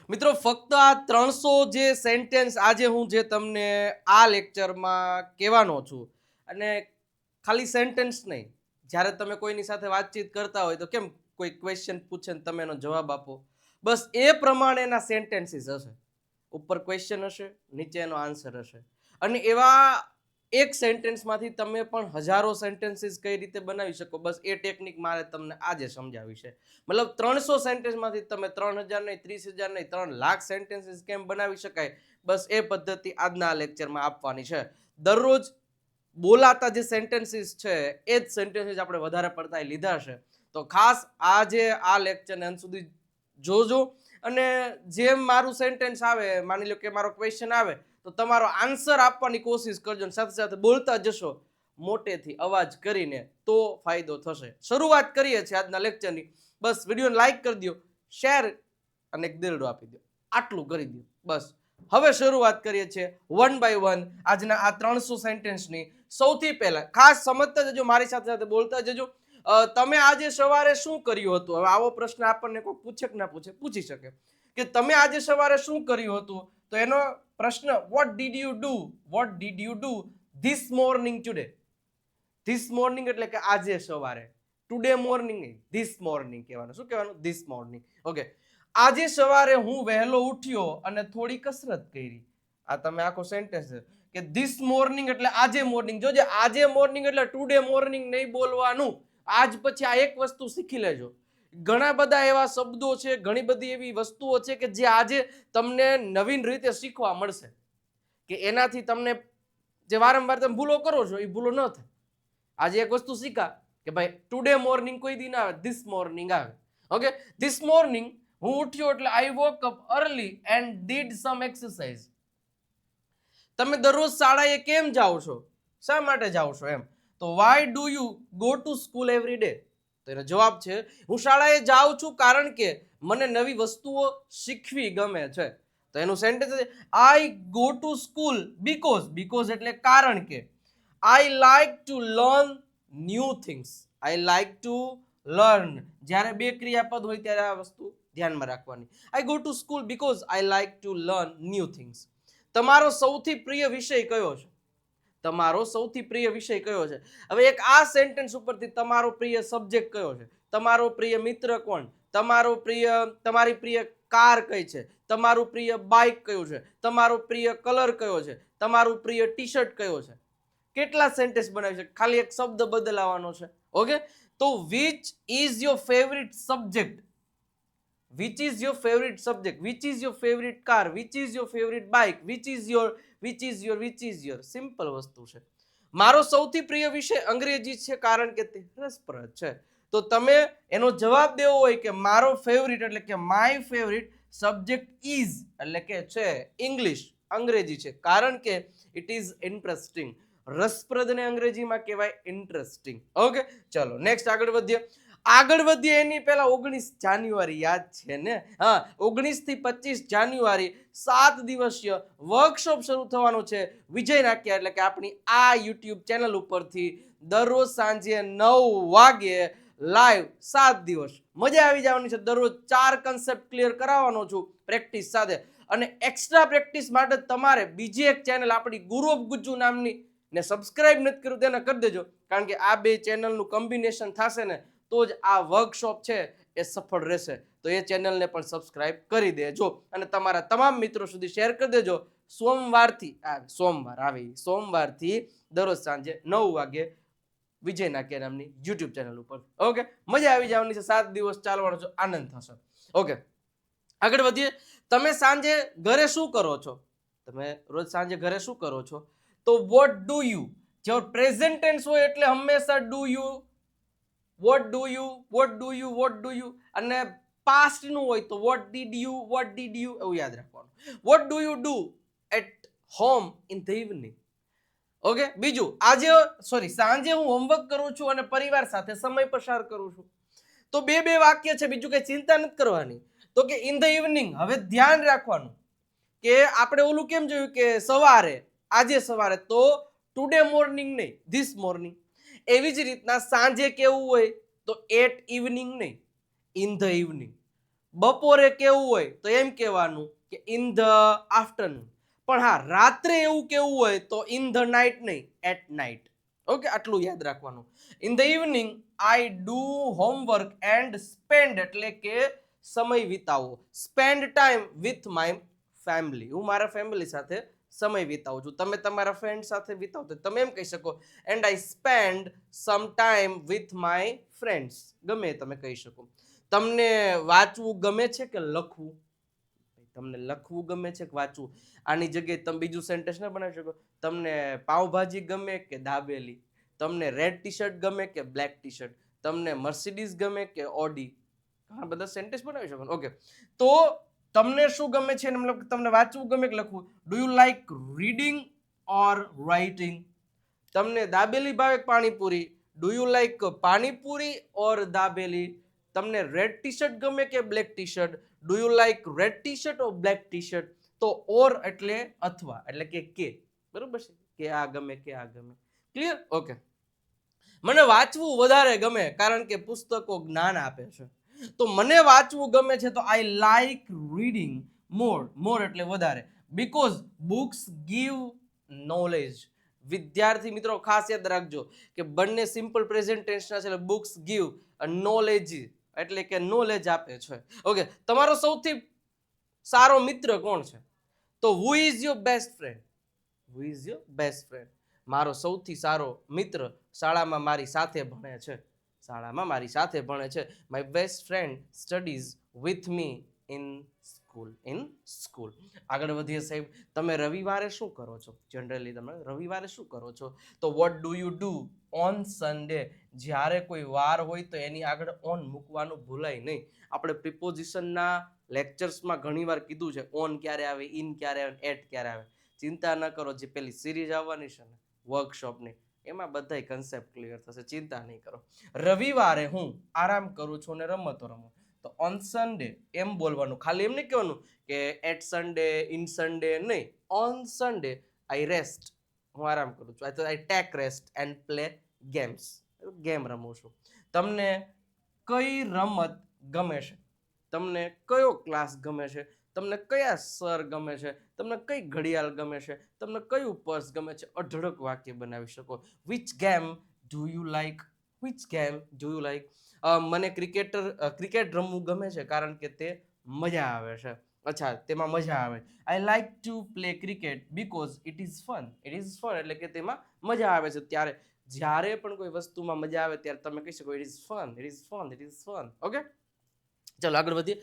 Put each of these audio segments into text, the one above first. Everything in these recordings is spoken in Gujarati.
મિત્રો ફક્ત આ 300 જે સેન્ટેન્સ આજે હું જે તમને આ લેક્ચરમાં કહેવાનો છું, અને ખાલી સેન્ટેન્સ નહીં, જ્યારે તમે કોઈની સાથે વાતચીત કરતા હોય તો કેમ કોઈ ક્વેશ્ચન પૂછે ને તમે એનો જવાબ આપો, બસ એ પ્રમાણેના સેન્ટેન્સીસ હશે. ઉપર ક્વેશ્ચન હશે, નીચે એનો આન્સર હશે, અને એવા એક સેન્ટેન્સમાંથી તમે પણ હજારો સેન્ટેન્સીસ કઈ રીતે બનાવી શકો, બસ એ ટેકનિક મારે તમને આજે સમજાવી છે. મતલબ 300 સેન્ટેન્સમાંથી તમે 3000 નહીં, 30,000 નહીં, 3 લાખ સેન્ટેન્સીસ કેમ બનાવી શકાય, બસ એ પદ્ધતિ આજના લેક્ચરમાં આપવાની છે. દરરોજ બોલાતા જે સેન્ટેન્સીસ છે એ જ સેન્ટેન્સીસ આપણે વધારે પડતા લીધા છે. તો ખાસ આજે આ લેક્ચરને અંત સુધી જોજો, અને જેમ મારું સેન્ટેન્સ આવે, માની લો કે મારો ક્વેશ્ચન આવે, તો તમારો આન્સર આપવાની કોશિશ કરજો, અને સાથે સાથે બોલતા જશો મોટેથી અવાજ કરીને, તો ફાયદો થશે. શરૂઆત કરીએ છીએ આજના લેક્ચરની. બસ વિડીયોને લાઈક કરી દો, શેર અને એક દિલડો આપી દો, આટલું કરી દો બસ. હવે શરૂઆત કરીએ છીએ વન બાય વન આજના આ 300 સેન્ટેન્સની. સૌથી પહેલા ખાસ સમજતા જજો, મારી સાથે સાથે બોલતા જજો. તમે આજે સવારે શું કર્યું હતું? હવે આવો પ્રશ્ન આપણને કોઈ પૂછે કે ના પૂછે, પૂછી શકે કે તમે આજે સવારે શું કર્યું હતું, તો એનો પ્રશ્ન vote did you do, vote did you do this morning today. This morning એટલે કે આજે સવારે, ટુડે મોર્નિંગ નહીં, ધીસ મોર્નિંગ કહેવાનું. શું કહેવાનું? This morning. ઓકે. આજે સવારે હું વહેલો ઉઠ્યો અને થોડી કસરત કરી. આ તમે આખો સેન્ટેન્સ છે કે ધીસ મોર્નિંગ એટલે આજે મોર્નિંગ. જોજે, આજે મોર્નિંગ એટલે ટુડે મોર્નિંગ નહીં બોલવાનું. આજ પછી આ એક વસ્તુ શીખી લેજો. ઘણા બધા એવા શબ્દો છે, ઘણી બધી એવી વસ્તુઓ છે કે જે આજે તમને નવીન રીતે શીખવા મળશે, કે એનાથી તમને જે વારંવાર તમે ભૂલો કરો છો એ ભૂલો ન થાય. આજે એક વસ્તુ શીખા કે ભાઈ ટુડે મોર્નિંગ કોઈ દી ના આવે, ધીસ મોર્નિંગ આવે. ઓકે. ધીસ મોર્નિંગ હું ઉઠ્યો એટલે I woke up early and did some exercise. તમે દરરોજ શાળાએ કેમ જાઓ છો? શા માટે જાઓ છો એમ. તો why do you go to school every day? તો એનો જવાબ છે હું શાળાએ જાઉં છું કારણ કે મને નવી વસ્તુઓ શીખવી ગમે છે. તો એનું સેન્ટેન્સ છે I go to school because. Because એટલે કારણ કે. I like to learn new things. I like to learn. જ્યારે બે ક્રિયાપદ હોય ત્યારે આ વસ્તુ ધ્યાનમાં રાખવાની. I go to school because I like to learn new things. તમારો સૌથી પ્રિય વિષય કયો છે? તમારો સૌથી પ્રિય વિષય કયો છે? હવે એક આ સેન્ટેન્સ ઉપરથી તમારો પ્રિય સબ્જેક્ટ કયો છે, તમારો પ્રિય મિત્ર કોણ, તમારી પ્રિય કાર કઈ છે, તમારું પ્રિય બાઇક કયું છે, તમારો પ્રિય કલર કયો છે, તમારું પ્રિય ટી શર્ટ કયો છે. કેટલા સેન્ટેન્સ બનાવી છે, ખાલી એક શબ્દ બદલાવાનો છે. ઓકે. તો which is your favourite subject, which is your favorite subject, which is your favorite car, which is your favorite bike, which is your simple વસ્તુ છે. મારો સૌથી પ્રિય વિષય અંગ્રેજી છે કારણ કે તે રસપ્રદ છે. તો તમે એનો જવાબ દેવો હોય કે મારો ફેવરિટ એટલે કે માય ફેવરિટ સબ્જેક્ટ ઇઝ એટલે કે છે ઇંગ્લિશ, અંગ્રેજી છે, કારણ કે ઇટ ઇઝ ઇન્ટરેસ્ટિંગ. રસપ્રદ ને અંગ્રેજીમાં કહેવાય ઇન્ટરેસ્ટિંગ. ઓકે. ચલો નેક્સ્ટ આગળ વધીએ એની પહેલા 19 જાન્યુઆરી યાદ છે ને? હા, 19 થી 25 જાન્યુઆરી 7 દિવસીય વર્કશોપ શરૂ થવાનો છે વિજય નાક્યા એટલે કે આપણી આ યુટ્યુબ ચેનલ ઉપરથી દરરોજ સાંજે 9 વાગે લાઈવ 7 દિવસ. મજા આવી જવાની છે. દરરોજ 4 કન્સેપ્ટ ક્લિયર કરાવવાનો છું પ્રેક્ટિસ સાથે, અને એક્સ્ટ્રા પ્રેક્ટિસ માટે તમારે બીજી એક ચેનલ આપણી ગુરુ ઓફ ગુજ્જુ નામની ને સબસ્ક્રાઇબ નથી કર્યું તેને કરી દેજો, કારણ કે આ બે ચેનલનું કોમ્બિનેશન થશે ને તો જ આ વર્કશોપ છે એ સફળ રહેશે. તો એ ચેનલને પણ સબસ્ક્રાઇબ કરી દેજો અને તમારા તમામ મિત્રો સુધી શેર કરી દેજો. સોમવારથી દરરોજ સાંજે 9 વાગે વિજય નાક્યા નામની યુટ્યુબ ચેનલ ઉપર. ઓકે. મજા આવી જવાની છે. 7 દિવસ ચાલવાનો છે, આનંદ થશે. ઓકે. આગળ વધીએ. તમે સાંજે ઘરે શું કરો છો? તમે રોજ સાંજે ઘરે શું કરો છો? તો વોટ ડુ યુ. જો પ્રેઝન્ટ ટેન્સ હોય એટલે હંમેશા do you, what do you, અને પાસ્ટ નું હોય તો વોટ ડીડ યુ, એવું યાદ રાખવાનું. What do you do at home in the evening. Okay. બીજું, સાંજે હું હોમવર્ક કરું છું અને પરિવાર સાથે સમય પસાર કરું છું. તો બે વાક્ય છે, બીજું કઈ ચિંતા નથી કરવાની. તો કે ઇન ધ ઇવનિંગ. હવે ધ્યાન રાખવાનું કે આપણે ઓલું કેમ જોયું કે સવારે, આજે સવારે, તો ટુડે મોર્નિંગ નહીં, ધીસ મોર્નિંગ. એવી જ રીતના સાંજે કેવું હોય તો એટ ઇવનિંગ નહીં, ઇન ધ ઇવનિંગ. બપોરે કેવું હોય તો એમ કહેવાનું કે ઇન ધ આફ્ટરનૂન. પણ હા, રાત્રે એવું કેવું હોય તો ઇન ધ નાઇટ નહીં, એટ નાઇટ. ઓકે, આટલું યાદ રાખવાનું. In the evening I do homework and spend એટલે કે સમય વિતાવો. Spend time with my family. હું મારા ફેમિલી સાથે સમય વિતાવું છું. તમે તમારા ફ્રેન્ડ સાથે વિતાવો તો તમે એમ કહી શકો and I spend some time with my friends. ગમે એ તમે કહી શકો. તમને વાંચવું ગમે છે કે લખવું? તમને લખવું ગમે છે કે વાંચવું? આની જગ્યાએ તમે બીજું સેન્ટેન્સ ના બનાવી શકો. તમને પાવભાજી ગમે કે દાબેલી? તમને રેડ ટી શર્ટ ગમે કે બ્લેક ટી શર્ટ? તમને મર્સિડીઝ ગમે કે ઓડી? ઘણા બધા સેન્ટેન્સ બનાવી શકો. ઓકે, તો તમને શું ગમે છે, મતલબ તમને વાંચવું ગમે કે લખવું? Do you like reading or writing? તમને દાબેલી ભાવે કે પાણીપુરી? Do you like panipuri or dabeli? તમને રેડ ટી શર્ટ ગમે કે black T shirt? Do you like red T shirt or black T shirt? તો ઓર એટલે અથવા, એટલે કે બરોબર છે, કે આ ગમે કે આ ગમે. ક્લિયર? ઓકે. મને વાંચવું વધારે ગમે કારણ કે પુસ્તકો જ્ઞાન આપે છે. તો મને વાંચવું ગમે છે તો આઈ લાઈક રીડિંગ મોર એટલે વધારે, બીકોઝ બુક્સ ગીવ નોલેજ. વિદ્યાર્થી મિત્રો ખાસ યાદ રાખજો કે બંને સિમ્પલ પ્રેઝન્ટ ટેન્સના છે. બુક્સ ગીવ નોલેજ એટલે કે નોલેજ આપે છે. ઓકે, તમારો સૌથી સારો મિત્ર કોણ છે? તો who is your best friend? Who is your best friend? મારો સૌથી સારો મિત્ર શાળામાં મારી સાથે ભણે છે. શાળામાં મારી સાથે ભણે છે. My best friend studies with me in school. આગળ વધીએ સાહેબ. તમે રવિવારે શું કરો છો? જનરલી તમે રવિવારે શું કરો છો? તો what do you do on Sunday? જ્યારે કોઈ વાર હોય તો એની આગળ ઓન મૂકવાનું ભૂલાય નહીં. આપણે પ્રિપોઝિશનના લેક્ચર્સમાં ઘણીવાર કીધું છે ઓન ક્યારે આવે, ઇન ક્યારે આવે, એટ ક્યારે આવે. ચિંતા ન કરો, જે પેલી સિરીઝ આવવાની છે ને વર્કશોપની, એમાં બધાય કન્સેપ્ટ ક્લિયર થશે. ચિંતા નહીં કરો. રવિવારે હું આરામ કરું છું અને રમતો રમું. તો ઓન સન્ડે એમ બોલવાનું. ખાલી એમ નહીં કહેવાનું કે એટ સન્ડે, ઇન સન્ડે નહીં. ઓન સન્ડે આઈ રેસ્ટ, હું આરામ કરું છું. I take rest and play games, game રમું છું. તમને કઈ રમત ગમે છે? તમને કયો ક્લાસ ગમે છે? તમને કયા સર ગમે છે? તમને કઈ ઘડિયાળ ગમે છે? તમને કયું પર્સ ગમે છે? અઢળક વાક્ય બનાવી શકો. Which game do you like? Which game do you like? મને ક્રિકેટ રમવું ગમે છે કારણ કે તે મજા આવે છે. અચ્છા, તેમાં મજા આવે. I like to play cricket because it is fun. It is fun એટલે કે તેમાં મજા આવે છે. ત્યારે જ્યારે પણ કોઈ વસ્તુમાં મજા આવે ત્યારે તમે કહી શકો it is fun, it is fun, it is fun. Okay, ચાલો આગળ વધીએ.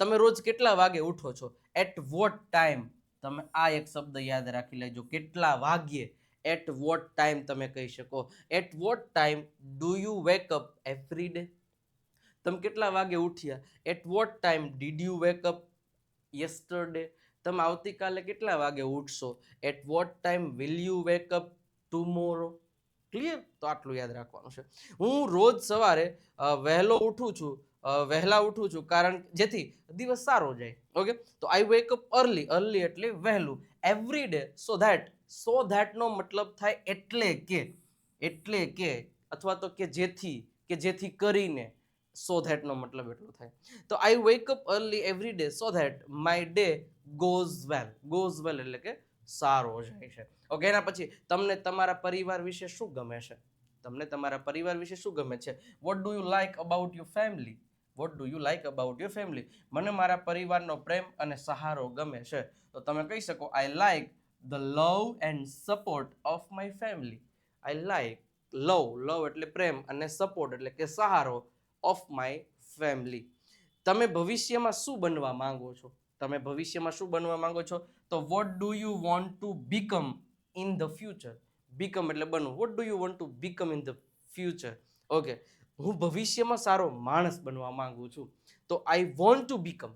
તમે રોજ કેટલા વાગે ઉઠો છો? At what time? તમે આ એક શબ્દ યાદ રાખી લેજો, કેટલા વાગ્યે. એટ વોટ ટાઈમ તમે કહી શકો. At what time do you wake up every day? તમે કેટલા વાગે ઉઠ્યા? At what time did you wake up yesterday? તમે આવતીકાલે કેટલા વાગે ઉઠશો? At what time will you wake up tomorrow? Clear? તો આટલું યાદ રાખવાનું છે. હું રોજ સવારે વહેલા ઉઠું છું કારણ જેથી દિવસ સારો જાય. ઓકે, તો I wake up early. Early એટલે વહેલું. એવરી ડે સો ધેટ નો મતલબ થાય એટલે કે અથવા તો કે જેથી કરીને. સો ધેટ નો મતલબ એટલો થાય. તો I wake up early every day so that my day goes well એટલે કે સારો જાય છે. ઓકે, એના પછી તમને તમારા પરિવાર વિશે શું ગમે છે? તમને તમારા પરિવાર વિશે શું ગમે છે? Vote do you like about your family? Vote do you like about your family? મને મારા પરિવારનો પ્રેમ અને સહારો ગમે છે. તો તમે કહી શકો I like the love and support of my family. I like love એટલે પ્રેમ અને સપોર્ટ એટલે કે સહારો ઓફ માય ફેમિલી. તમે ભવિષ્યમાં શું બનવા માંગો છો? તમે ભવિષ્યમાં શું બનવા માંગો છો? તો what do you want to become in the future? Become એટલે બનવું. Vote do you want to become in the future? Okay, હું ભવિષ્યમાં સારો માણસ બનવા માંગુ છું. તો આઈ વોન્ટ ટુ બીકમ.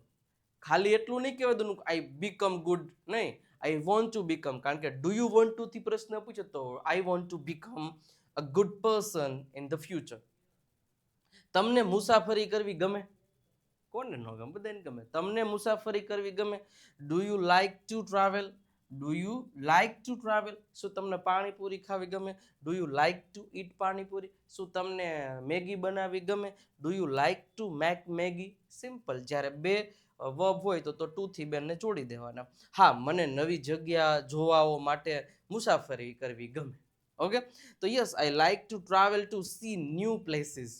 ખાલી એટલું નહીં કહેવાનું આઈ બીકમ ગુડ, નહીં. આઈ વોન્ટ ટુ બીકમ, કારણ કે ડુ યુ વોન્ટ ટુ થી પ્રશ્ન પૂછે તો I want to become a good person in the future. તમને મુસાફરી કરવી ગમે? કોને ન ગમે? બધાને ગમે. તમને મુસાફરી કરવી ગમે? Do you like to travel? Do you like to travel, શું તમને પાણીપુરી ખાવી ગમે? Do you like to eat panipuri, શું તમને મેગી બનાવવી ગમે? Do you like to make Maggi? Simple. જ્યારે બે વર્બ હોય તો ટુ થી બેને જોડી દેવાના. હા, મને નવી જગ્યા જોવાઓ માટે મુસાફરી કરવી ગમે. ઓકે, તો yes, I like to travel to see new places.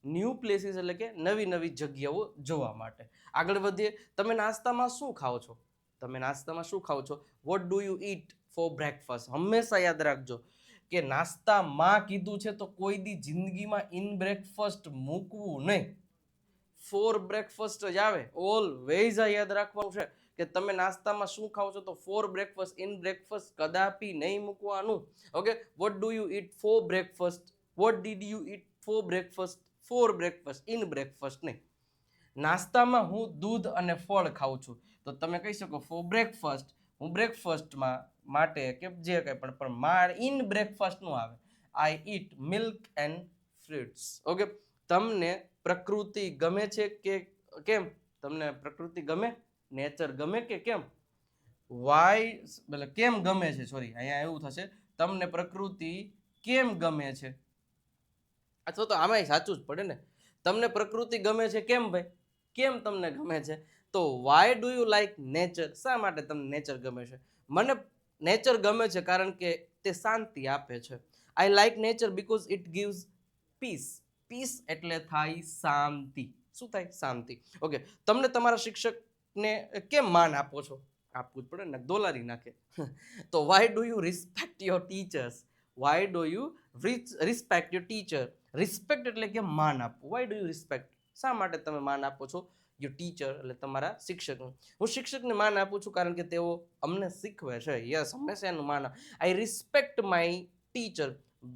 New places એટલે કે નવી નવી જગ્યાઓ જોવા માટે. આગળ વધીએ. તમે નાસ્તામાં શું ખાઓ છો? તમે નાસ્તામાં શું ખાઓ છો? Vote do you it four breakfast? હંમેશા યાદ રાખજો કે નાસ્તામાં કીધું છે તો કોઈ દી જિંદગીમાં ઇન બ્રેકફાસ્ટ મૂકવું નહીં. ફોર બ્રેકફાસ્ટ જ આવે. ઓલવેઝ આ યાદ રાખવાનું છે કે તમે નાસ્તામાં શું ખાઓ છો તો ફોર બ્રેકફાસ્ટ, ઇન બ્રેકફાસ્ટ કદાપી નહીં મૂકવાનું. Okay, vote do you it four breakfast? Vote did you it four breakfast? Four breakfast, in breakfast નહીં. નાસ્તામાં હું દૂધ અને ફળ ખાઉં છું તો તમે કહી શકો ફોર બ્રેકફાસ્ટ, હું બ્રેકફાસ્ટમાં માટે કે જે કંઈ પણ માર ઇન બ્રેકફાસ્ટ નું આવે. આઈ ઈટ મિલ્ક એન્ડ ફ્રૂટ્સ. ઓકે, તમને પ્રકૃતિ ગમે છે કે કેમ? તમને પ્રકૃતિ ગમે, નેચર ગમે કે કેમ? વાય એટલે કેમ ગમે છે, સોરી અહીંયા એવું થશે, તમને પ્રકૃતિ કેમ ગમે છે? અથવા તો આમાંય સાચું જ પડે ને, તમને પ્રકૃતિ ગમે છે કેમ ભાઈ? કેમ તમને ગમે છે? તો why do you like nature? શા માટે તમને નેચર ગમે છે? મને નેચર ગમે છે કારણ કે તે શાંતિ આપે છે. I like nature because it gives peace. Peace એટલે થાય શાંતિ. શું થાય? શાંતિ. ઓકે, તમને તમારા શિક્ષકને કેમ માન આપો છો? આપવું જ પડે ને, દોલારી નાખે. તો why do you respect your teachers? Why do you respect your teacher? Respect એટલે કે માન આપવું. Why do you respect? શા માટે તમે માન આપો છો યોર ટીચર એટલે તમારા શિક્ષક? હું શિક્ષકને માન આપું છું કારણ કે તેઓ અમને શીખવે છે. યસ, હંમેશા એનું માન. I respect my teacher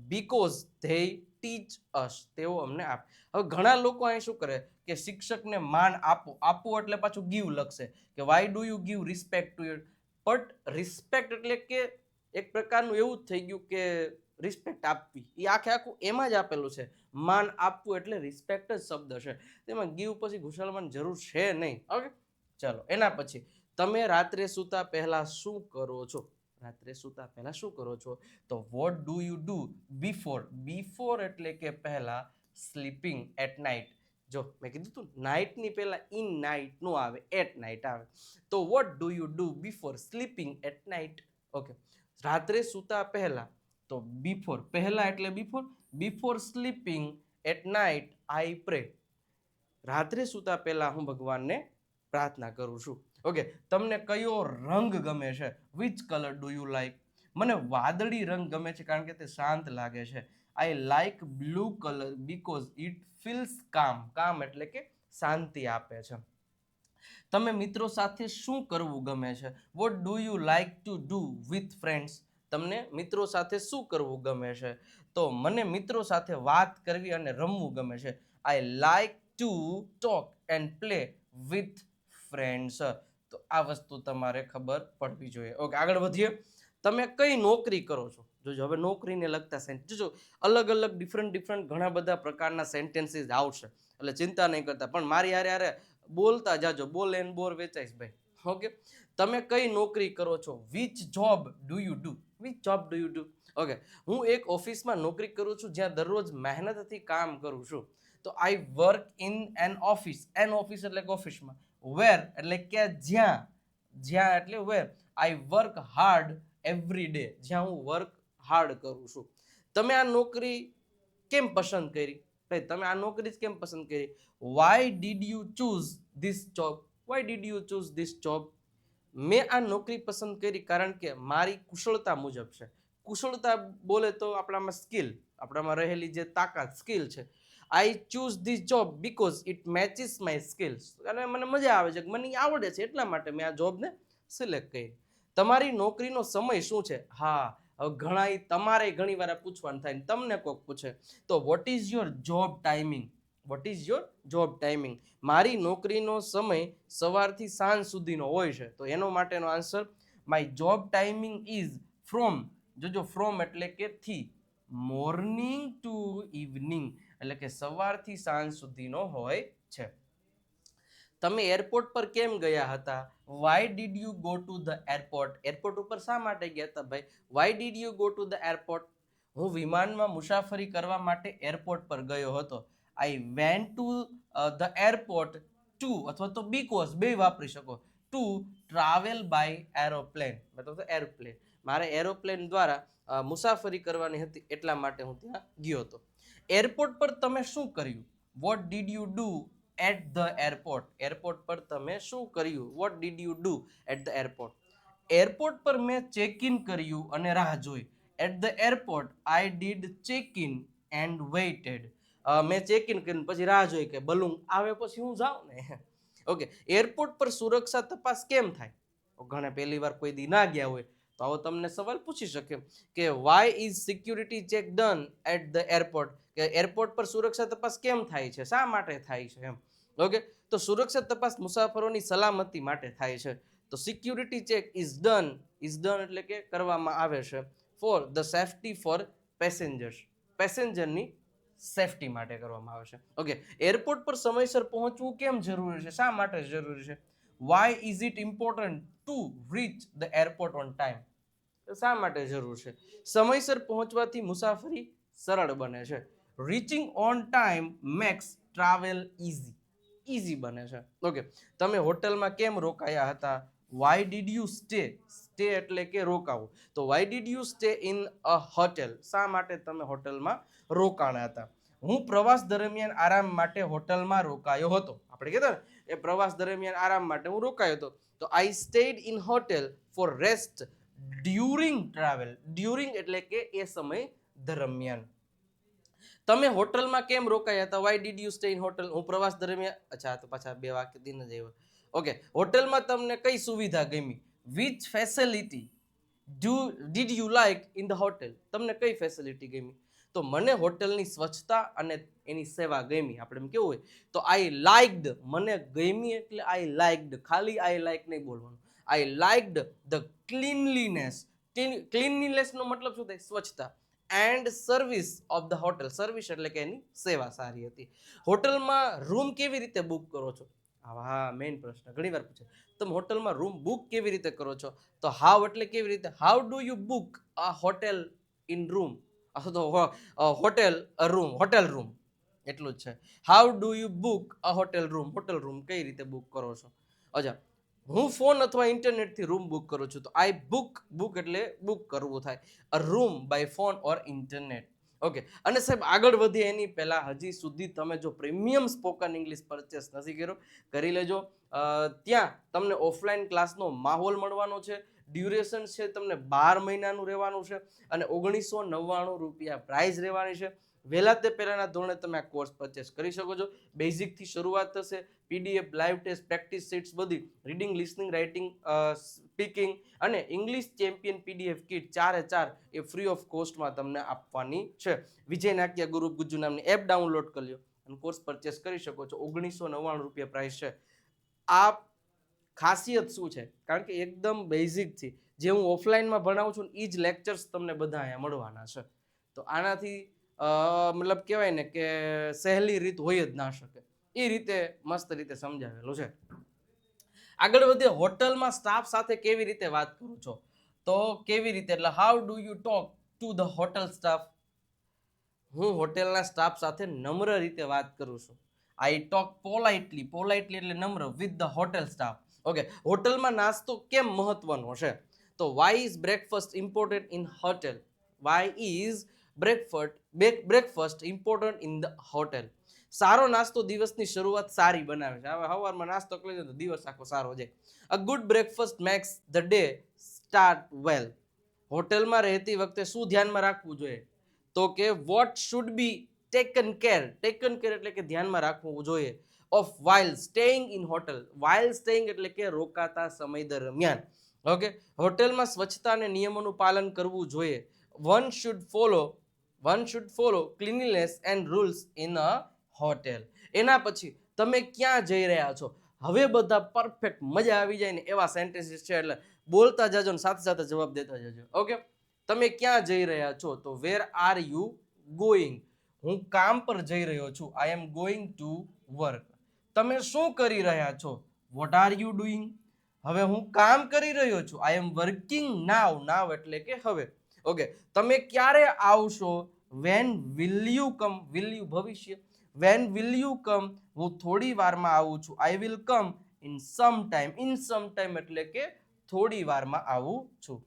because they teach us. તેઓ અમને આપ. હવે ઘણા લોકો અહીં શું કરે કે શિક્ષકને માન આપો, આપવું એટલે પાછું ગીવ લખશે કે why do you give respect to your. But respect એટલે કે એક પ્રકારનું એવું જ થઈ ગયું કે રિસ્પેક્ટ આપવી, એ આખું એમાં જ આપેલું છે. માન આપવું એટલે રિસ્પેક્ટ જ શબ્દ છે, તેમાં ગીવ પછી ઘુસાડવાની જરૂર છે નહીં. ઓકે, ચલો એના પછી તમે રાત્રે સૂતા પહેલા શું કરો છો? રાત્રે સૂતા પહેલા શું કરો છો? તો what do you do before? Before એટલે કે પહેલા, સ્લીપિંગ એટ નાઇટ. જો મેં કીધું તું નાઇટની પહેલા ઇન નાઇટ નું આવે, એટ નાઇટ આવે. તો what do you do before sleeping at night? Okay, રાત્રે સૂતા પહેલા તો બિફોર, પહેલા એટલે before. Before sleeping at night I pray. રાત્રે સૂતા પહેલા હું ભગવાનને પ્રાર્થના કરું છું. ઓકે, તમને કયો રંગ ગમે છે? Which colour do you like? મને વાદળી રંગ ગમે છે કારણ કે તે શાંત લાગે છે. I like blue colour because it feels કામ. કામ એટલે કે શાંતિ આપે છે. તમે મિત્રો સાથે શું કરવું ગમે છે? Vote do you like to do with friends? તમને મિત્રો સાથે શું કરવું ગમે છે? તો મને મિત્રો સાથે વાત કરવી અને રમવું ગમે છે. I like to talk and play with friends. તો આ વસ્તુ તમારે ખબર પડવી જોઈએ. ઓકે, આગળ વધીએ. તમે કઈ નોકરી કરો છો? જોજો હવે નોકરીને લગતા સેન્ટેન્સ જોજો, અલગ અલગ ડિફરન્ટ ઘણા બધા પ્રકારના સેન્ટેન્સીસ આવશે, એટલે ચિંતા નહીં કરતા. પણ મારી હારે બોલતા જાજો, બોલ એન્ડ બોર વેચાઈશ ભાઈ. ઓકે, તમે કઈ નોકરી કરો છો? Which job do you do? Which job do you do? Okay, હું એક ઓફિસમાં નોકરી કરું છું જ્યાં દરરોજ મહેનતથી કામ કરું છું. તો I work in an office. An office એટલે ઓફિસમાં. વેર એટલે કે જ્યાં, જ્યાં એટલે where. I work hard every day. જ્યાં હું વર્ક હાર્ડ કરું છું. તમે આ નોકરી કેમ પસંદ કરી? ભાઈ તમે આ નોકરી જ કેમ પસંદ કરી? Y did you choose this job? Y did you choose this job? મેં આ નોકરી પસંદ કરી કારણ કે મારી કુશળતા મુજબ છે. કુશળતા બોલે તો આપણામાં સ્કિલ, આપણામાં રહેલી જે તાકાત સ્કિલ છે. આઈ choose this job because it matches my skills. અને મને મજા આવે છે, મને આવડે છે, એટલા માટે મેં આ જોબને સિલેક્ટ કરી. તમારી નોકરીનો સમય શું છે? હા, ઘણા તમારે ઘણી વાર પૂછવાનું થાય, તમને કોક પૂછે તો what is your job timing? What is your job timing? મારી નોકરીનો સમય સવારથી સાંજ સુધીનો હોય છે. તો એનો માટેનો answer my job timing is from. જોજો ફ્રોમ એટલે કે થી, મોર્નિંગ ટુ ઇવનિંગ એટલે કે સવારથી સાંજ સુધીનો હોય છે. તમે એરપોર્ટ પર કેમ ગયા હતા? Why did you go to the airport? Airport ઉપર શા માટે ગયા હતા ભાઈ? Why did you go to the airport? હું વિમાનમાં મુસાફરી કરવા માટે એરપોર્ટ પર ગયો હતો. I went to the airport to, અથવા તો બીકોઝ, બે વાપરી શકો. ટુ ટ્રાવેલ બાય એરોપ્લેન, મતલબ એરોપ્લેન, મારે એરોપ્લેન દ્વારા મુસાફરી કરવાની હતી એટલા માટે હું ત્યાં ગયો હતો. એરપોર્ટ પર તમે શું કર્યું? What did you do at the airport? Airport પર તમે શું કર્યું? What did you do at the airport? Airport પર મેં ચેક ઇન કર્યું અને રાહ જોઈ. At the airport I did check in and waited. મેં ચેક ઇન કરીને પછી રાહ જોઈ કે બલૂન આવે પછી હું જાઉં ને. ઓકે, એરપોર્ટ પર સુરક્ષા તપાસ કેમ થાય? ઘણા પહેલી વાર કોઈ દી ના ગયા હોય તો આવો તમને સવાલ પૂછી શકે કે why is security check done at the airport? કે એરપોર્ટ પર સુરક્ષા તપાસ કેમ થાય છે, શા માટે થાય છે એમ. ઓકે, તો સુરક્ષા તપાસ મુસાફરોની સલામતી માટે થાય છે. તો સિક્યુરિટી ચેક ઇઝ ડન એટલે કે કરવામાં આવે છે for the safety for passengers, પેસેન્જરની સેફટી માટે કરવામાં આવે છે. ઓકે, એરપોર્ટ પર સમયસર પહોંચવું કેમ જરૂરી છે, શા માટે જરૂરી છે? Why is it important to reach the airport on time? શા માટે જરૂર છે? સમયસર પહોંચવાથી મુસાફરી સરળ બને છે. Reaching on time makes travel easy બને છે. ઓકે, તમે હોટલમાં કેમ રોકાયા હતા? વાય ડીડ યુ સ્ટે એટલે કે રોકાવું, તો why did you stay in a hotel? શા માટે તમે હોટલમાં રોકાણા હતા? હું પ્રવાસ દરમિયાન આરામ માટે હોટલમાં રોકાયો હતો. આપણે કહેતા ને એ પ્રવાસ દરમિયાન આરામ માટે હું રોકાયો હતો. તો I stayed in hotel for rest during travel. During એટલે કે એ સમય દરમિયાન. તમે હોટલમાં કેમ રોકાયા હતા? Why did you stay in hotel? હું પ્રવાસ દરમિયાન, અચ્છા તો પાછા બે વાક્ય દિન જ આવ્યો. ઓકે, હોટલમાં તમને કઈ સુવિધા ગમી? Which facility did you like in the hotel? તમને કઈ ફેસિલિટી ગમી? તો મને હોટલની સ્વચ્છતા અને એની સેવા ગમી. આપણે એમ કેવું હોય તો આઈ લાઇક્ડ, મને ગમી એટલે આઈ લાઇક્ડ, ખાલી આઈ લાઇક નહીં બોલવાનું. આઈ લાઇક્ડ ધ ક્લીનલીનેસ. ક્લીનલીનેસનો મતલબ શું થાય? સ્વચ્છતા. And service of the hotel. Service એટલે કે એની સેવા સારી હતી. હોટલમાં રૂમ કેવી રીતે બુક કરો છો? હા, મેઇન પ્રશ્ન ઘણી વાર પૂછે. તમે હોટલમાં રૂમ બુક કેવી રીતે કરો છો? તો હાઉ એટલે કેવી રીતે. How do you book a hotel in room, અથવા તો હોટેલ રૂમ એટલું જ છે. How do you book a hotel room કઈ રીતે બુક કરો છો? અચ્છા, હું ફોન અથવા ઇન્ટરનેટથી રૂમ બુક કરું છું. તો આઈ બુક એટલે બુક કરવું થાય. A room by phone or internet. Okay, અને સાહેબ આગળ વધીએ એની પહેલા હજી સુધી તમે જો પ્રીમિયમ સ્પોકન ઇંગ્લિશ પરચેસ નથી કર્યો, કરી લેજો. ત્યાં તમને ઓફલાઈન ક્લાસનો માહોલ મળવાનો છે. ડ્યુરેશન છે તમને 12 મહિનાનું રહેવાનું છે અને 1999 રૂપિયા પ્રાઇઝ રહેવાની છે. વહેલા તે પહેલાના ધોરણે તમે આ કોર્સ પરચેસ કરી શકો છો. બેઝિકથી શરૂઆત થશે. PDF, live test, practice sheets બધી, રીડિંગ, લિસનિંગ, રાઇટિંગ, સ્પીકિંગ અને ઇંગ્લિશ ચેમ્પિયન પીડીએફ કિટ 4 એ ફ્રી ઓફ કોસ્ટમાં તમને આપવાની છે. વિજય નાટ્ય ગુરુ ગુજ્જુ નામની એપ ડાઉનલોડ કરી લો અને કોર્સ પરચેસ કરી શકો છો. 1999 રૂપિયા પ્રાઇસ છે. આ ખાસિયત શું છે? કારણ કે એકદમ બેઝિકથી જે હું ઓફલાઈનમાં ભણાવું છું એ જ લેક્ચર્સ તમને બધા અહીંયા મળવાના છે. તો આનાથી મતલબ કહેવાય ને કે સહેલી રીત હોય જ ના શકે. એ રીતે મસ્ત રીતે સમજાવેલું છે. આગળ વધીએ. હોટલમાં સ્ટાફ સાથે કેવી રીતે વાત કરું છો? તો કેવી રીતે એટલે how do you talk to the hotel staff? હું હોટેલના સ્ટાફ સાથે નમ્ર રીતે વાત કરું છું. આઈ ટોક પોલાઇટલી એટલે નમ્ર, with the hotel staff. Okay, હોટલમાં નાસ્તો કેમ મહત્વનો છે? તો why is breakfast important in hotel? Why is breakfast important in the hotel? સારો નાસ્તો દિવસની શરૂઆત સારી બનાવે છે. હવે સવારમાં નાસ્તો કરી લો તો દિવસ આખો સારો જાય. A good breakfast makes the day start well. હોટેલમાં રહેતી વખતે શું ધ્યાનમાં રાખવું જોઈએ? તો કે what should be taken care એટલે કે ધ્યાનમાં રાખવું જોઈએ of while staying in hotel. While staying એટલે કે રોકાતા સમય દરમિયાન. ઓકે, હોટેલમાં સ્વચ્છતા અને નિયમોનું પાલન કરવું જોઈએ. One should follow cleanliness and rules in a hotel. એના પછી તમે ક્યાં જઈ રહ્યા છો? હવે બધા પરફેક્ટ મજા આવી જાય ને એવા સેન્ટેન્સીસ છે, એટલે બોલતા જજો ને સાથે સાથે જવાબ દેતા જજો. ઓકે, તમે ક્યાં જઈ રહ્યા છો? તો વેર આર યુ ગોઈંગ? હું કામ પર જઈ રહ્યો છું. આઈ એમ ગોઈંગ ટુ વર્ક. તમે શું કરી રહ્યા છો? What are you doing? હવે હું કામ કરી રહ્યો છું. આઈ એમ વર્કિંગ નાવ. નાવ એટલે કે હવે. ઓકે, તમે ક્યારે આવશો? When will you come? Will you ભવિષ્ય. When will you come? હું થોડી વારમાં આવું છું. I will come in some time. In some time એટલે કે થોડી વારમાં આવું છું.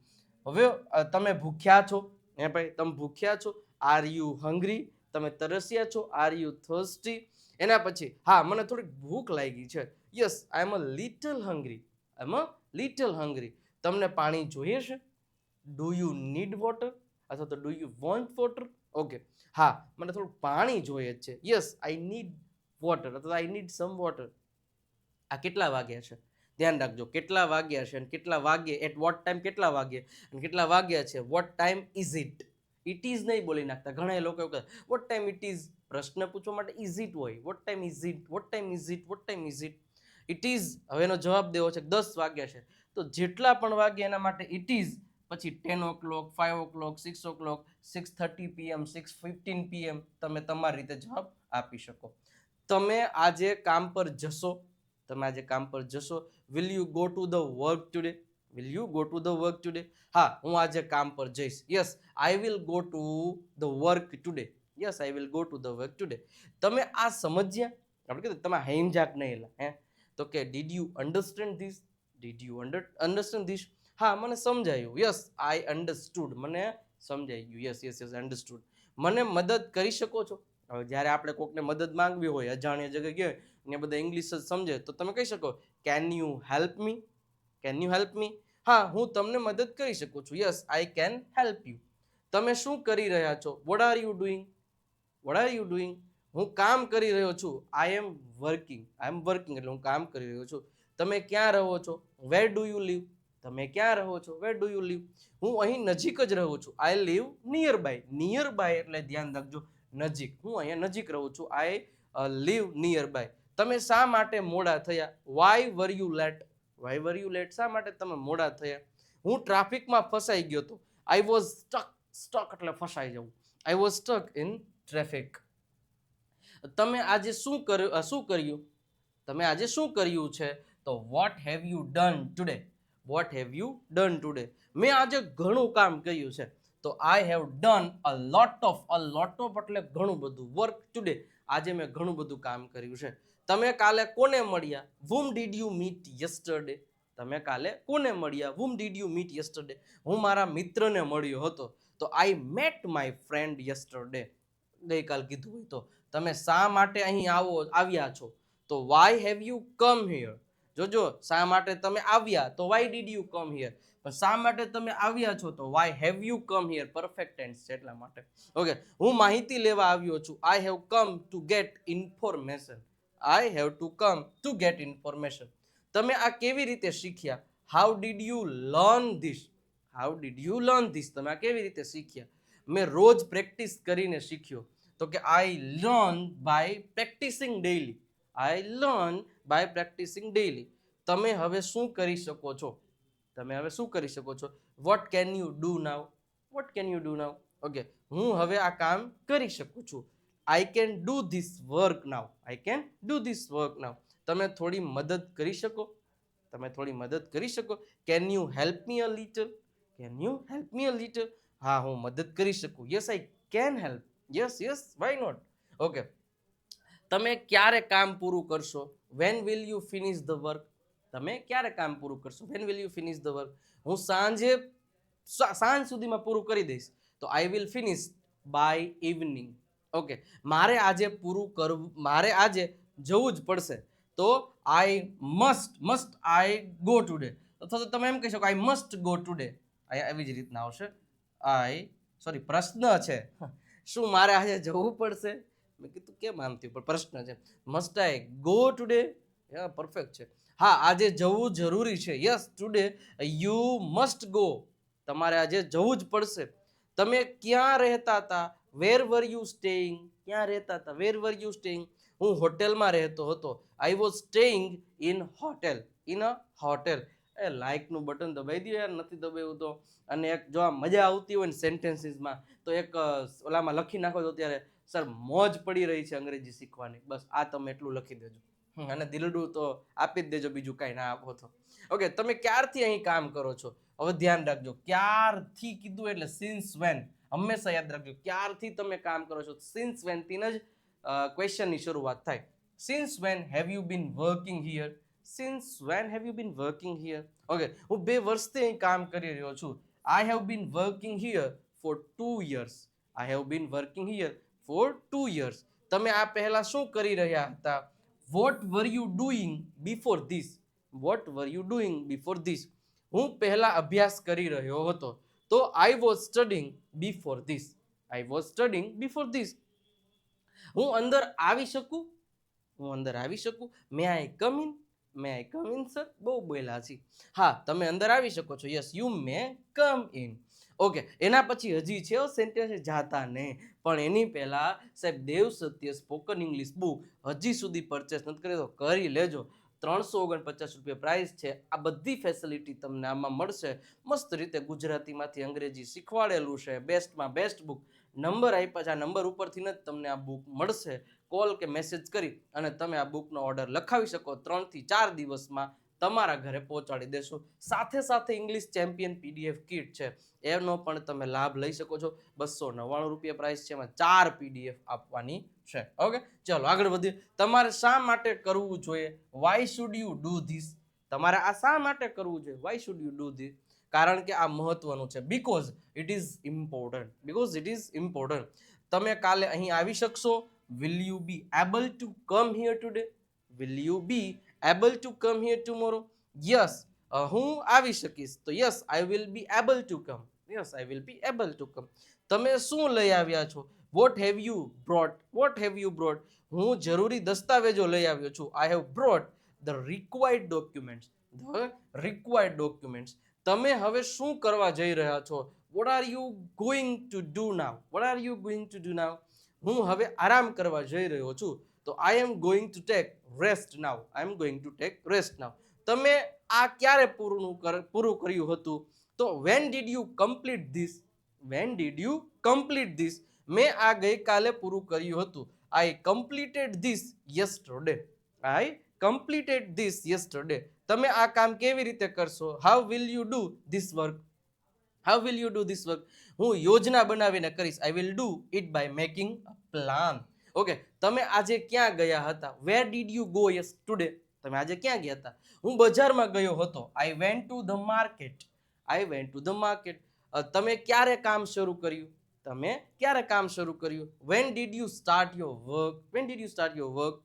હવે તમે ભૂખ્યા છો? હે ભાઈ, તમે ભૂખ્યા છો? Are you hungry? તમે તરસ્યા છો? Are you thirsty? એના પછી હા, મને થોડીક ભૂખ લાગી છે. Yes, I am a little hungry. I am a little hungry. તમને પાણી જોઈએ છે? Do you need water? અથવા તો do you want water? Okay, હા, મને થોડું પાણી જોઈએ છે. યસ, આઈ નીડ વોટર અથવા આઈ નીડ સમ વોટર. આ કેટલા વાગ્યા છે? ધ્યાન રાખજો, કેટલા વાગ્યા છે અને કેટલા વાગ્યે, એટ વોટ ટાઈમ કેટલા વાગ્યે અને કેટલા વાગ્યા છે. What time is it? It is નહીં બોલી નાખતા. ઘણા લોકો એવું કહે વોટ ટાઈમ ઇટ ઇઝ. પ્રશ્ન પૂછવા માટે ઇઝ ઇટ હોય. What time is it? What time is it? What time is it? It is. હવે એનો જવાબ દેવો છે 10 વાગ્યા છે, તો જેટલા પણ વાગ્યા એના માટે ઇટ ઇઝ. પછી 10 o'clock, 5 o'clock, 6 o'clock, 6:30 PM, 6:15 PM તમે તમારી રીતે જવાબ આપી શકો. તમે આજે કામ પર જશો? તમે આજે કામ પર જશો? Will you go to the work today? Will you go to the work today? હા, હું આજે કામ પર જઈશ. Yes, I will go to the work today. Yes, I will go to the work today. તમે આ સમજ્યા? આપણે કીધું તમે હેમજાક નહીં હે, તો કે did you understand this? Did you understand this? હા, મને સમજાયું. યસ, આઈ અન્ડરસ્ટુડ. મને સમજાઈ ગયું. Yes yes yes, understood. મને મદદ કરી શકો છો? હવે જ્યારે આપણે કોકને મદદ માંગવી હોય, અજાણ્યા જગ્યાએ ગયા ને બધા ઇંગ્લિશ જ સમજે, તો તમે કહી શકો can you help me? Can you help મી? હા, હું તમને મદદ કરી શકું છું. Yes, I can help you. તમે શું કરી રહ્યા છો? What are you doing? Vote are you doing? હું કામ કરી રહ્યો છું. આઈ એમ વર્કિંગ. આઈ એમ વર્કિંગ એટલે હું કામ કરી રહ્યો છું. તમે ક્યાં રહો છો? Where do you live? તમે ક્યાં રહો છો? Where do you live? હું અહીં નજીક જ રહું છું. I live nearby. Nearby એટલે ધ્યાન રાખજો, નજીક. હું અહીંયા નજીક રહું છું. I live nearby. તમે શા માટે મોડા થયા? Why were you late? Why were you late? શા માટે તમે મોડા થયા? હું ટ્રાફિકમાં ફસાઈ ગયો હતો. I was stuck. સ્ટક એટલે ફસાઈ જવું. I was stuck in traffic. તમે આજે શું કર્યું? તમે આજે શું કર્યું છે? તો vote have you done today? Vote have you done today? મેં આજે ઘણું કામ કર્યું છે. તો I have done a lot of. A lot of એટલે ઘણું બધું. Work today. આજે મેં ઘણું બધું કામ કર્યું છે. તમે કાલે કોને મળ્યા? whom did you meet yesterday? તમે કાલે કોને મળ્યા? whom did you meet yesterday? હું મારા મિત્રને મળ્યો હતો. તો I met my friend yesterday. ગઈકાલ કીધું હોય તો. તમે શા માટે અહીં આવ્યા છો? તો why have you come here? જોજો, શા માટે તમે આવ્યા તો why did you come here. પણ શા માટે તમે આવ્યા છો તો why have you come here? Perfect tense છે એટલા માટે. ઓકે, હું માહિતી લેવા આવ્યો છું. I have come to get information. I have to come to get information. તમે આ કેવી રીતે શીખ્યા? How did you learn this? How did you learn this? તમે આ કેવી રીતે શીખ્યા? મેં રોજ પ્રેક્ટિસ કરીને શીખ્યો. તો કે I learn by practising daily. I learn by practising daily. તમે હવે શું કરી શકો છો? તમે હવે શું કરી શકો છો? What can you do now? What can you do now? Okay, હું હવે આ કામ કરી શકું છું. I can do this work now. I can do this work now. તમે થોડી મદદ કરી શકો? તમે થોડી મદદ કરી શકો? Can you help me a little? Can you help me a little? હા, હું મદદ કરી શકું. Yes, I can help. Yes yes, why not? Okay, તમે ક્યારે કામ પૂરું કરશો? When will you finish the work? તમે ક્યારે કામ પૂરું કરશો? When will you finish the work? હું સાંજ સુધીમાં પૂરું કરી દઈશ. તો I will finish by evening. Okay, મારે આજે પૂરું કરવું, મારે આજે જવું જ પડશે. તો I must I go today. અથવા તો તમે એમ કહી શકો આઈ મસ્ટ ગો ટુડે. આવી જ રીતના આવશે. પ્રશ્ન છે, શું મારે આજે જવું પડશે? મેં કીધું કેમ આમ થયું, પણ પ્રશ્ન છે. Must I go today? Perfect છે. હા, આજે જવું જરૂરી છે. Yes, today you must go. તમારે આજે જવું જ પડશે. તમે ક્યાં રહેતા હતા? Where were you staying? ક્યાં રહેતા હતા? Where were you staying? હું હોટેલમાં રહેતો હતો. I was staying in hotel. In a hotel. લાઇકનું બટન દબાઈ દો યાર, નથી દબાવ્યું તો. અને એક જો આ મજા આવતી હોય ને સેન્ટેન્સીસમાં, તો એક ઓલામાં લખી નાખો તો ત્યારે સર મોજ પડી રહી છે અંગ્રેજી શીખવાની. બસ આ તમે એટલું લખી દેજો. અને દિલડું તો આપી જ દેજો, બીજું કાંઈ ના આપો તો. ઓકે, તમે ક્યારથી અહીં કામ કરો છો? હવે ધ્યાન રાખજો, ક્યારથી કીધું એટલે સિન્સ વેન, હંમેશા યાદ રાખજો, ક્યારથી તમે કામ કરો છો, સિન્સ વેન થી જ ક્વેશ્ચનની શરૂઆત થાય. Since when have you been working here? Since when have you been working here? Okay, હું 2 વર્ષથી અહીં કામ કરી રહ્યો છું. I have been working here for 2 years. I have been working here for 2 years. તમે આ પહેલા શું કરી રહ્યા હતા? What were you doing before this? What were you doing before this? હું પહેલા અભ્યાસ કરી રહ્યો હતો. તો આઈ was studying before this. I was studying before this. હું અંદર આવી શકું? હું અંદર આવી શકું? May I come in? May I come in sir? બહુ બોલ્યા છે. હા, તમે અંદર આવી શકો છો. Yes, you may come in. Okay, એના પછી હજી છે સેન્ટેન્સ જાતા નહીં, પણ એની પહેલા સાહેબ દેવ સત્ય સ્પોકન ઇંગ્લિશ બુક હજી સુધી પરચેસ નથી કરી તો કરી લેજો. 349 રૂપિયા પ્રાઇસ છે. આ બધી ફેસિલિટી તમને આમાં મળશે. મસ્ત રીતે ગુજરાતીમાંથી અંગ્રેજી શીખવાડેલું છે. બેસ્ટમાં બેસ્ટ બુક. નંબર આપ્યા છે, આ નંબર ઉપરથી જ તમને આ બુક મળશે. કોલ કે મેસેજ કરી અને તમે આ બુકનો ઓર્ડર લખાવી શકો. 3 થી 4 દિવસમાં તમારા ઘરે પહોંચાડી દેશું. સાથે સાથે ઇંગ્લિશ ચેમ્પિયન પીડીએફ કીટ છે, એનો પણ તમે લાભ લઈ શકો છો. 299 રૂપિયા પ્રાઇસ છે, એમાં 4 પીડીએફ આપવાની છે. ઓકે, ચલો આગળ વધીએ. તમારે શા માટે કરવું જોઈએ? Why should you do this? તમારે આ શા માટે કરવું જોઈએ? Why should you do this? કારણ કે આ મહત્વનું છે. Because it is important. Because it is important. તમે કાલે અહીં આવી શકશો? Will you be able to come here today? Will you be able to come here tomorrow? Yes, હું આવી શકીશ. તો yes, I will be able to come. Yes, I will be able to come. તમે શું લઈ આવ્યા છો? What have you brought? What have you brought? હું જરૂરી દસ્તાવેજો લઈ આવ્યો છું. I have brought the required documents. The required documents. તમે હવે શું કરવા જઈ રહ્યા છો? What are you going to do now? What are you going to do now? હું હવે આરામ કરવા જઈ રહ્યો છું. તો I am going to take rest now. I am going to take rest now. તમે આ ક્યારે પૂરું કર્યું હતું? તો when did you complete this? When did you complete this? મેં આ ગઈકાલે પૂરું કર્યું હતું. I completed this yesterday. I completed this yesterday. તમે આ કામ કેવી રીતે કરશો? How will you do this work? How will you do this work? હું યોજના બનાવીને કરીશ. I will do it by making a plan. Okay, તમે આજે ક્યાં ગયા હતા? Where did you go yesterday? તમે આજે ક્યાં ગયા હતા? હું બજારમાં ગયો હતો. I went to the market. I went to the market. તમે ક્યારે કામ શરૂ કર્યું? તમે ક્યારે કામ શરૂ કર્યું? When did you start your work? When did you start your work?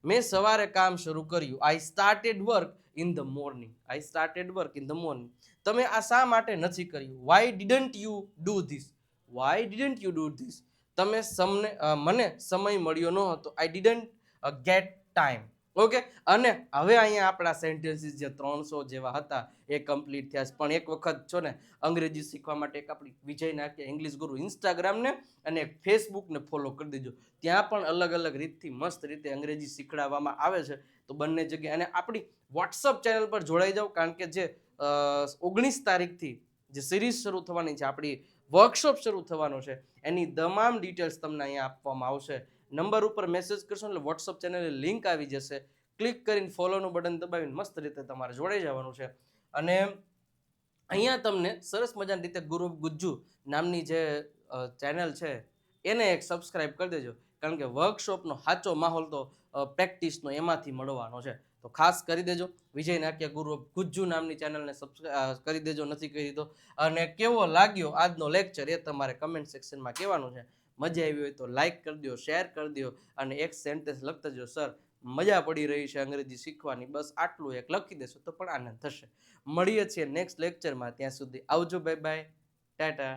મેં સવારે કામ શરૂ કર્યું. I started work in the morning. I started work in the morning. તમે આ શા માટે નથી કર્યું? Why didn't you do this? Why didn't you do this? મને સમય મળ્યો ન હતો. I didn't get time. Okay, અને હવે અહીંયા આપણા સેન્ટેન્સીસ જે 300 જેવા હતા એ કમ્પ્લીટ થયા છે. પણ એક વખત છો ને અંગ્રેજી શીખવા માટે એક આપણી વિજય નાખ્યા ઇંગ્લિશ ગુરુ ઇન્સ્ટાગ્રામને અને ફેસબુકને ફોલો કરી દેજો. ત્યાં પણ અલગ અલગ રીતથી મસ્ત રીતે અંગ્રેજી શીખડાવવામાં આવે છે. તો બંને જગ્યાએ અને આપણી વોટ્સઅપ ચેનલ પર જોડાઈ જાઓ, કારણ કે જે 19 તારીખથી જે સિરીઝ શરૂ થવાની છે, આપણી વર્કશોપ શરૂ થવાનો છે, એની તમામ ડિટેલ્સ તમને અહીંયા આપવામાં આવશે. નંબર ઉપર મેસેજ કરશો એટલે વોટ્સઅપ ચેનલની લિંક આવી જશે. ક્લિક કરીને ફોલોનું બટન દબાવીને મસ્ત રીતે તમારે જોડાઈ જવાનું છે. અને અહીંયા તમને સરસ મજાની રીતે ગુરુ ગુજ્જુ નામની જે ચેનલ છે એને એક સબસ્ક્રાઇબ કરી દેજો, કારણ કે વર્કશોપનો સાચો માહોલ તો પ્રેક્ટિસનો એમાંથી મળવાનો છે. તો ખાસ કરી દેજો. વિજય નાક્યા ગુરુ ગુજ્જુ નામની ચેનલને સબસ્ક્રાઇબ કરી દેજો નથી કરી તો. અને કેવો લાગ્યો આજનો લેક્ચર એ તમારે કમેન્ટ સેક્શનમાં કહેવાનું છે. મજા આવી હોય તો લાઈક કરી દો, શેર કરી દો અને એક સેન્ટેન્સ લખતા જો, સર મજા પડી રહી છે અંગ્રેજી શીખવાની, બસ આટલું એક લખી દેશો તો પણ આનંદ થશે. મળીએ છીએ નેક્સ્ટ લેક્ચરમાં. ત્યાં સુધી આવજો, બાય બાય, ટાટા.